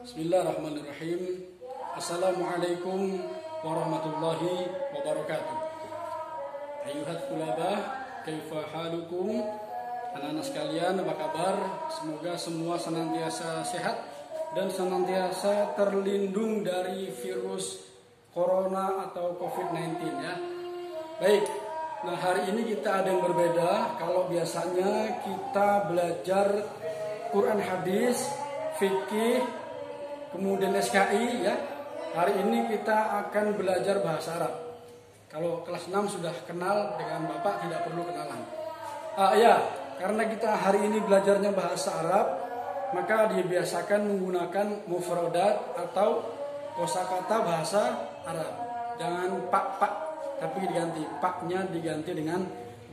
Bismillahirrahmanirrahim. Assalamualaikum warahmatullahi wabarakatuh. Ayuhat tulabah, kaifa halukum? Anak-anak sekalian, apa kabar? Semoga semua senantiasa sehat dan senantiasa terlindung dari virus corona atau COVID-19 ya. Baik, nah hari ini kita ada yang berbeda. Kalau biasanya kita belajar Quran hadis, fikih, kemudian SKI ya. Hari ini kita akan belajar bahasa Arab. Kalau kelas 6 sudah kenal dengan Bapak, tidak perlu kenalan. Karena kita hari ini belajarnya bahasa Arab, maka dibiasakan menggunakan mufradat atau kosakata bahasa Arab. Jangan pak, tapi diganti paknya diganti dengan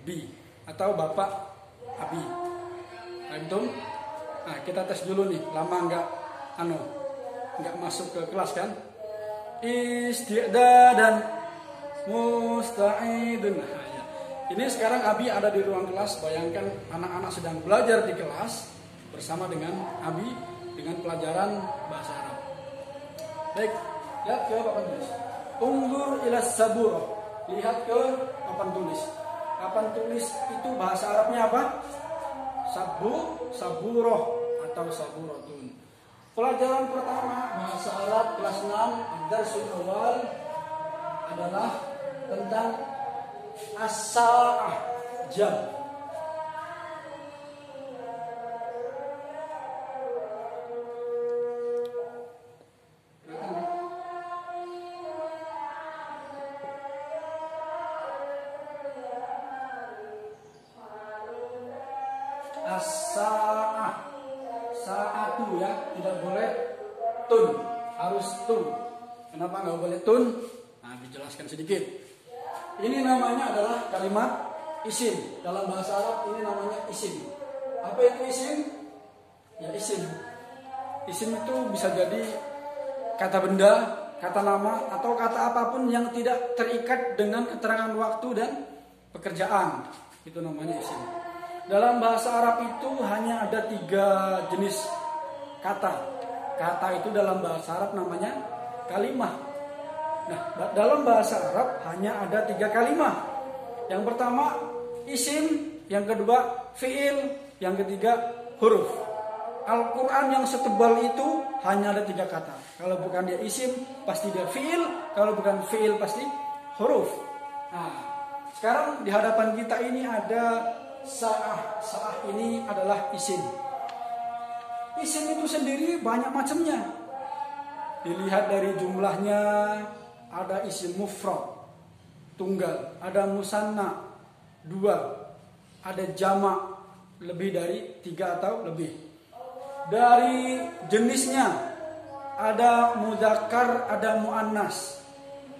bi atau bapak abi. Antum? Nah, kita tes dulu nih, lama nggak masuk ke kelas kan? Isti'dadan musta'idun. Nah, ya. Ini sekarang Abi ada di ruang kelas. Bayangkan anak-anak sedang belajar di kelas bersama dengan Abi dengan pelajaran bahasa Arab. Baik, lihat ke papan tulis. Unzur ila saburah. Lihat ke papan tulis. Papan tulis itu bahasa Arabnya apa? Saburoh atau saburatun. Pelajaran pertama bahasa Arab kelas 6 darsul awal adalah tentang as-sa'ah, jam. As-sa'ah, sa'atu ya, tidak boleh tun, harus tun. Kenapa nggak boleh tun? Nah, dijelaskan sedikit. Ini namanya adalah kalimat isim. Dalam bahasa Arab ini namanya isim. Apa itu isim? Ya isim. Isim itu bisa jadi kata benda, kata nama, atau kata apapun yang tidak terikat dengan keterangan waktu dan pekerjaan. Itu namanya isim. Dalam bahasa Arab itu hanya ada 3 jenis kata. Kata itu dalam bahasa Arab namanya kalimah. Nah, dalam bahasa Arab hanya ada 3 kalimah. Yang pertama isim, yang kedua fi'il, yang ketiga huruf. Al-Quran yang setebal itu hanya ada 3 kata. Kalau bukan dia isim, pasti dia fi'il. Kalau bukan fi'il, pasti huruf. Nah, sekarang di hadapan kita ini ada sa'ah. Sa'ah ini adalah isim. Isim itu sendiri banyak macamnya. Dilihat dari jumlahnya, ada isim mufrad, tunggal, ada musanna, 2, ada jamak, lebih dari 3 atau lebih. Dari jenisnya, ada mudzakkar, ada muannas,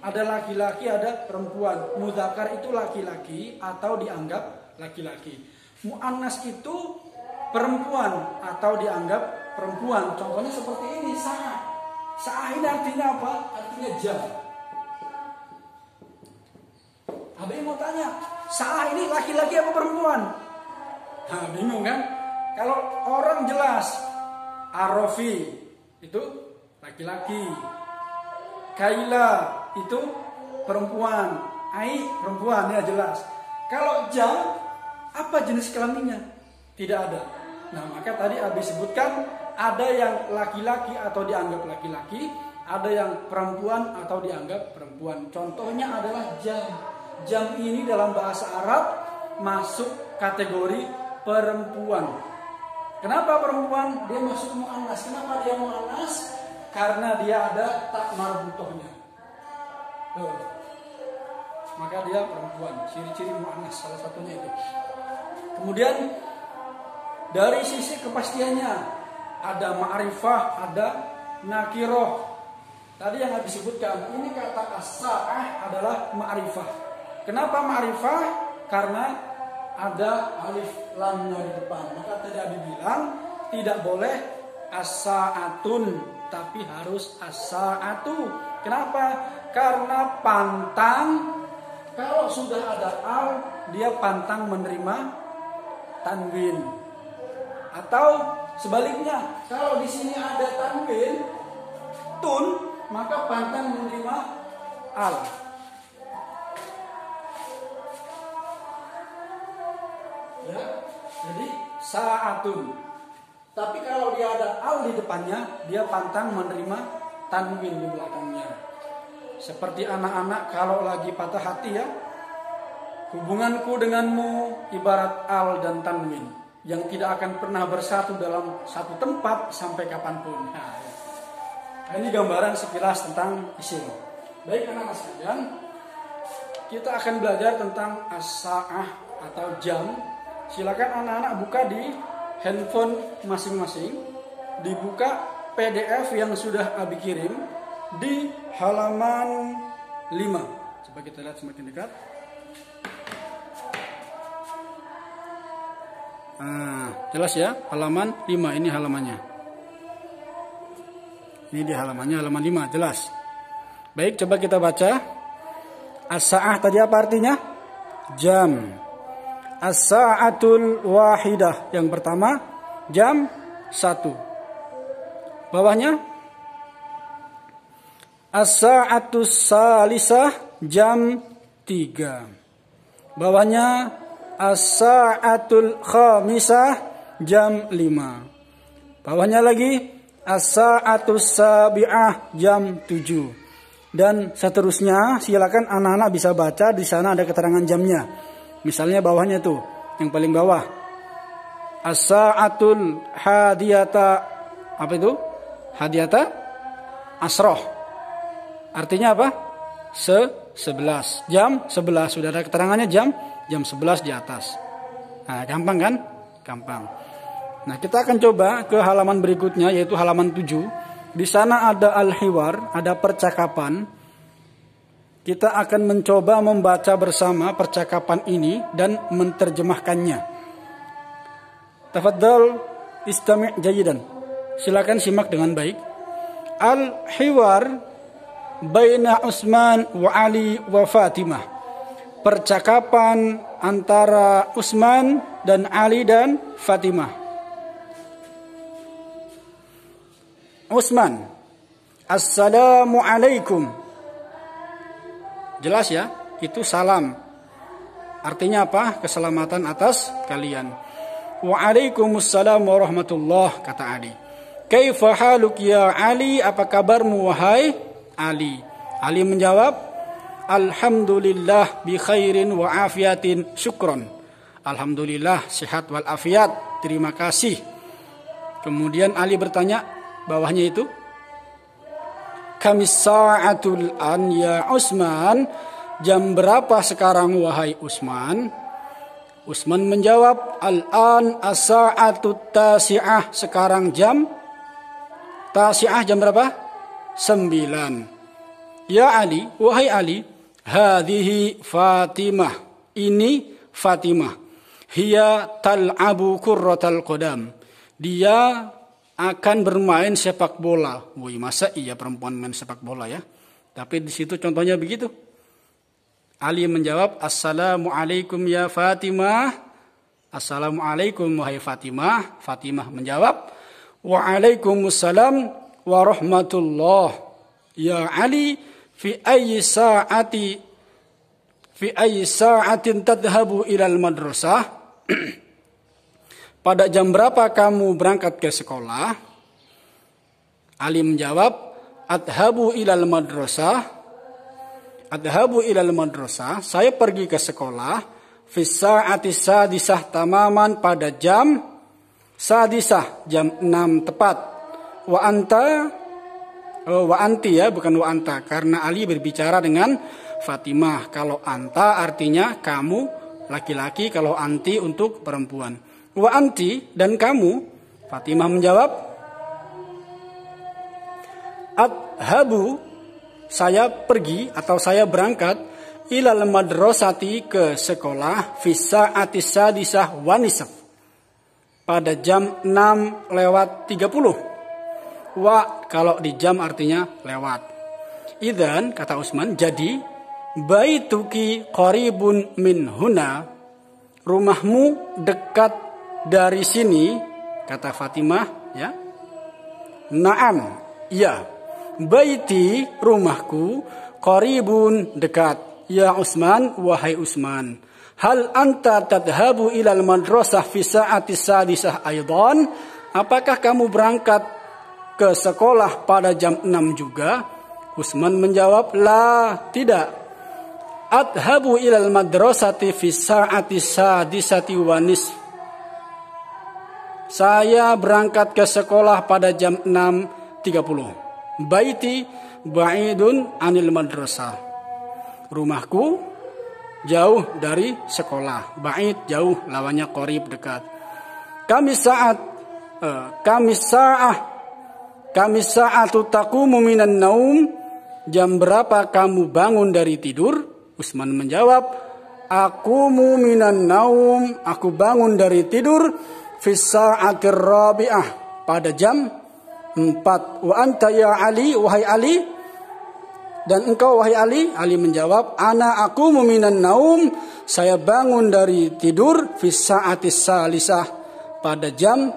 ada laki-laki, ada perempuan. Mudzakkar itu laki-laki atau dianggap laki-laki. Muannas itu perempuan atau dianggap perempuan. Contohnya seperti ini, sa'ah. Sa'ah ini artinya apa? Artinya jam. Ada yang mau tanya, sa'ah ini laki-laki apa perempuan? Nah, bingung kan? Kalau orang jelas, arofi itu laki-laki, kaila itu perempuan, ai perempuan, ya jelas. Kalau jam, apa jenis kelaminnya? Tidak ada. Nah, maka tadi Abi sebutkan ada yang laki-laki atau dianggap laki-laki, ada yang perempuan atau dianggap perempuan. Contohnya adalah jam. Jam ini dalam bahasa Arab masuk kategori perempuan. Kenapa perempuan? Dia masuk muannas. Kenapa dia muannas? Karena dia ada tak marbutohnya. Maka dia perempuan. Ciri-ciri muannas salah satunya itu. Kemudian dari sisi kepastiannya ada ma'rifah, ada nakiroh. Tadi yang habis disebutkan, ini kata as-sa'ah adalah ma'rifah. Kenapa ma'rifah? Karena ada alif lam di depan. Maka tadi Abi bilang tidak boleh as-sa'atun, tapi harus as-sa'atu. Kenapa? Karena pantang, kalau sudah ada al, dia pantang menerima tanwin. Atau sebaliknya, kalau di sini ada tanwin, tun, maka pantang menerima al. Ya, jadi sa'atun. Tapi kalau dia ada al di depannya, dia pantang menerima tanwin di belakangnya. Seperti anak-anak kalau lagi patah hati ya, hubunganku denganmu ibarat al dan tanwin yang tidak akan pernah bersatu dalam satu tempat sampai kapanpun. Nah, ini gambaran sekilas tentang isim. Baik anak-anak sekalian, kita akan belajar tentang as-sa'ah atau jam. Silakan anak-anak buka di handphone masing-masing, dibuka PDF yang sudah Abi kirim di halaman 5. Coba kita lihat semakin dekat. Nah, jelas ya, halaman 5 ini halamannya. Ini di halamannya, halaman 5, jelas. Baik, coba kita baca. As-sa'ah tadi apa artinya? Jam. As-sa'atul wahidah. Yang pertama, jam 1. Bawahnya, as-sa'atus salisah, jam 3. Bawahnya, as-sa'atul khamisah, jam 5. Bawahnya lagi, as-sa'atus sabi'ah, jam 7. Dan seterusnya, silakan anak-anak bisa baca, di sana ada keterangan jamnya. Misalnya bawahnya tuh, yang paling bawah. As-sa'atul hadiyata, apa itu? Hadiyata asroh. Artinya apa? 11. Jam 11. Sudah ada keterangannya jam 11 di atas. Nah, gampang kan? Gampang. Nah, kita akan coba ke halaman berikutnya, yaitu halaman 7. Di sana ada al-hiwar, ada percakapan. Kita akan mencoba membaca bersama percakapan ini dan menerjemahkannya. Tafadhal istami' jayidan. Silakan simak dengan baik. Al-hiwar baina Utsman wa Ali wa Fatimah. Percakapan antara Utsman dan Ali dan Fatimah. Utsman, assalamu alaikum. Jelas ya, itu salam. Artinya apa? Keselamatan atas kalian. Waalaikumsalam warahmatullah, kata Ali. Kaifa haluk ya Ali? Apa kabarmu wahai Ali? Ali menjawab, alhamdulillah bi khairin wa afiatin syukron. Alhamdulillah sehat wal afiat, terima kasih. Kemudian Ali bertanya, bawahnya itu, kamis sa'atul an ya Utsman, jam berapa sekarang wahai Utsman? Utsman menjawab, al-an as-sa'atut tasi'ah, sekarang jam tasi'ah, jam berapa? 9. Ya Ali, wahai Ali, hadhihi Fatimah, ini Fatimah, hiya tal'abu kurratal qadam, dia akan bermain sepak bola. Wih, masa iya perempuan main sepak bola ya? Tapi di situ contohnya begitu. Ali menjawab, assalamualaikum ya Fatimah. Assalamualaikum wahai Fatimah. Fatimah menjawab, waalaikumsalam warahmatullah. Ya Ali, fi ayyi sa'atin tadhhabu ilal madrasah? Pada jam berapa kamu berangkat ke sekolah? Ali menjawab, adhabu ilal madrasah. Adhabu ilal madrasah, saya pergi ke sekolah. Fi sa'ati sadisah tamaman, pada jam sadisah, jam 6 tepat. Wa anti ya, bukan wa anta, karena Ali berbicara dengan Fatimah. Kalau anta artinya kamu laki-laki, kalau anti untuk perempuan. Wa anti, dan kamu? Fatimah menjawab, adhabu, saya pergi atau saya berangkat, ilal madrasati, ke sekolah, fi sa'ati sadisah wa nisf, pada jam 6:30. Wa, kalau di jam artinya lewat. Idzan, kata Utsman, jadi baituki qaribun min huna, rumahmu dekat dari sini, kata Fatimah, ya. Naam, iya. baiti rumahku, qaribun dekat. Ya Utsman, wahai Utsman, hal anta tadhabu ilal madrasah fi sa'ati sadisah aidan? Apakah kamu berangkat ke sekolah pada jam 6 juga? Utsman menjawab, la, tidak. Adhabu ilal madrasati fi sa'ati sadisati wa nisf. Saya berangkat ke sekolah pada jam 6.30. Baiti ba'idun anil madrasah. Rumahku jauh dari sekolah. Ba'id jauh, lawannya qarib dekat. Kami sa'atu taqumu minan naum. Jam berapa kamu bangun dari tidur? Utsman menjawab, aqumu minan naum, aku bangun dari tidur fi sa'atir rabi'ah, pada jam 4. Wa anta ya Ali, wahai Ali, dan engkau wahai Ali? Ali menjawab, ana aqumu minan naum, saya bangun dari tidur fi sa'atis salisah, pada jam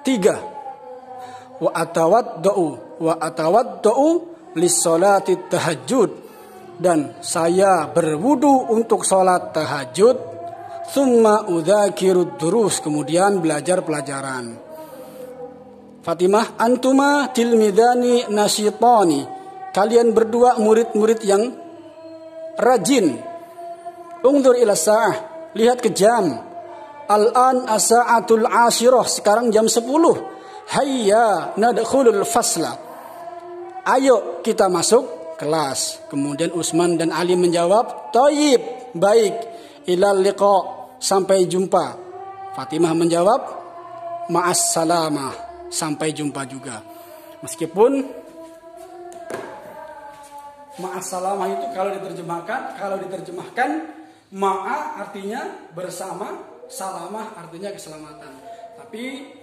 3. Wa atawaddau lis-sholati tahajjud, dan saya berwudu untuk sholat tahajud. Tsumma udzakirud durus, kemudian belajar pelajaran. Fatimah, antuma tilmidani nasyitani, kalian berdua murid-murid yang rajin. Ungdur ila sa'ah, lihat ke jam. Al-an as-sa'atul ashirah, sekarang jam 10. Hayya nadkhulul fasla, ayo kita masuk kelas. Kemudian Utsman dan Ali menjawab, thayyib, baik. Ilal liqa, sampai jumpa. Fatimah menjawab, ma'as salamah, sampai jumpa juga. Meskipun ma'as salamah itu kalau diterjemahkan ma'a artinya bersama, salamah artinya keselamatan. Tapi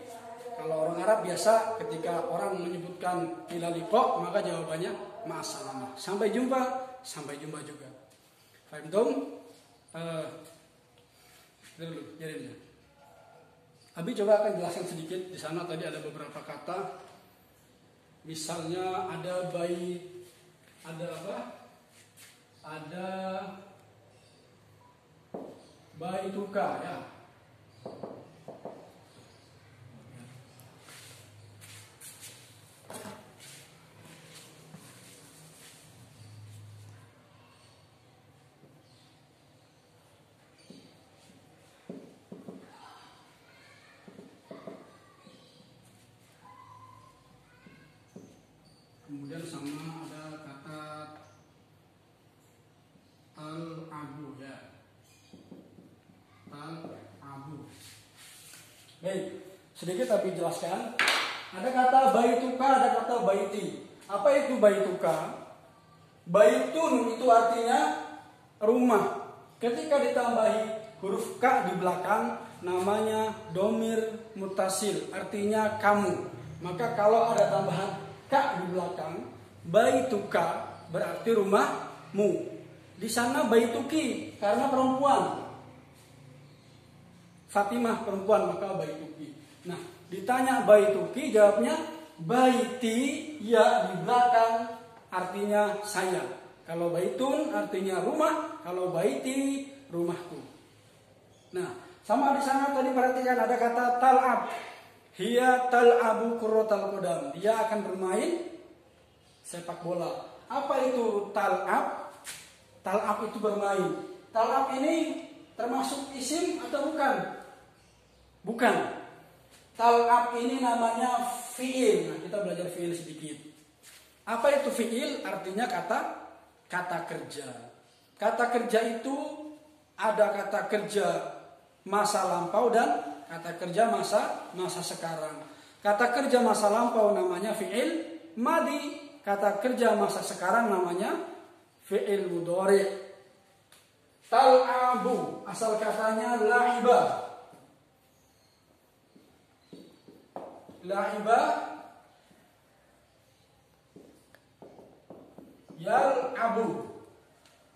kalau orang Arab biasa ketika orang menyebutkan ila liqa, maka jawabannya ma'assalamah. Sampai jumpa juga. Fahimtum? Dulu, jadi Abi coba akan jelaskan sedikit. Di sana tadi ada beberapa kata. Misalnya ada Ada baituka, ya. Kemudian sama ada kata al-abu, ya. Al-abu. Baik, sedikit tapi jelaskan. Ada kata baituka, ada kata baiti. Apa itu baituka? Baitun itu artinya rumah. Ketika ditambahi huruf ka di belakang, namanya domir mutasil, artinya kamu. Maka kalau ada tambahan ka di belakang, baituka berarti rumahmu. Di sana baituki karena perempuan. Fatimah perempuan, maka baituki. Nah, ditanya baituki, jawabnya baiti, ya di belakang artinya saya. Kalau baitun artinya rumah, kalau baiti rumahku. Nah, sama di sana tadi perhatikan ada kata tal'ab. Hiya tal'abu kurratal qadam. Dia akan bermain sepak bola. Apa itu tal'ab? Tal'ab itu bermain. Tal'ab ini termasuk isim atau bukan? Bukan. Tal'ab ini namanya fi'il. Nah, kita belajar fi'il sedikit. Apa itu fi'il? Artinya kata kerja. Kata kerja itu ada kata kerja masa lampau dan kata kerja masa sekarang. Kata kerja masa lampau namanya fi'il madi. Kata kerja masa sekarang namanya fi'il mudhari. Tal'abu asal katanya la'iba. La'iba yal'abu.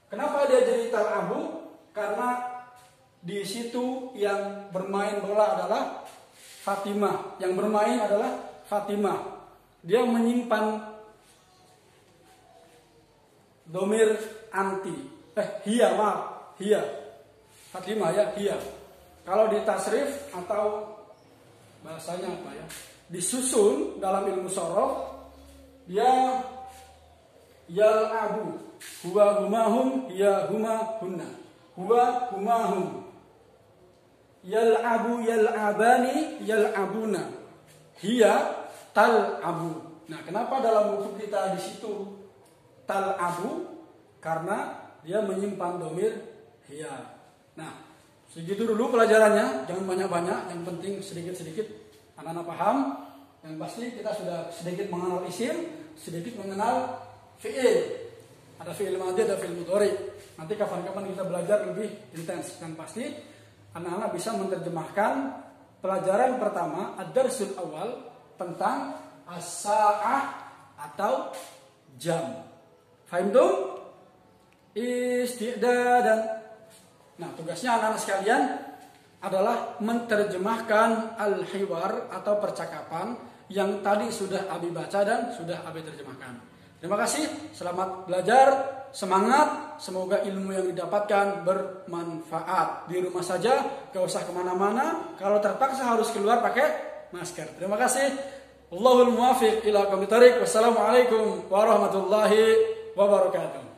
Kenapa dia jadi tal'abu? Karena di situ yang bermain bola adalah Fatimah. Yang bermain adalah Fatimah. dia menyimpan domir anti. Hiya, maaf, hiya. 45 ya, hiya. Kalau di tasrif atau bahasanya apa ya? Disusun dalam ilmu sorof, dia yal'abu, huwa humahum, hiya huma hunna. Huwa humahum. Yal'abu yal'abani yal'abuna. Hiya tal'abu. Nah, kenapa dalam buku kita di situ tal'abu? Karena dia menyimpan domir hiya. Nah, segitu dulu pelajarannya, jangan banyak-banyak, yang penting sedikit-sedikit anak-anak paham. Yang pasti kita sudah sedikit mengenal isim, sedikit mengenal fi'il. Ada fi'il madhi, ada fi'il mudhari. Nanti kapan-kapan kita belajar lebih intens. Dan pasti anak-anak bisa menerjemahkan pelajaran pertama, ad-darsul awal, tentang as-sa'ah atau jam. Fahim tuh? Isti'dadan. Nah, tugasnya anak-anak sekalian adalah menerjemahkan al-hiwar atau percakapan yang tadi sudah Abi baca dan sudah Abi terjemahkan. Terima kasih, selamat belajar, semangat, semoga ilmu yang didapatkan bermanfaat. Di rumah saja, gak usah kemana-mana, kalau terpaksa harus keluar pakai masker. Terima kasih. Allahul muwafiq ila aqwamit thariq. Wassalamualaikum warahmatullahi wabarakatuh.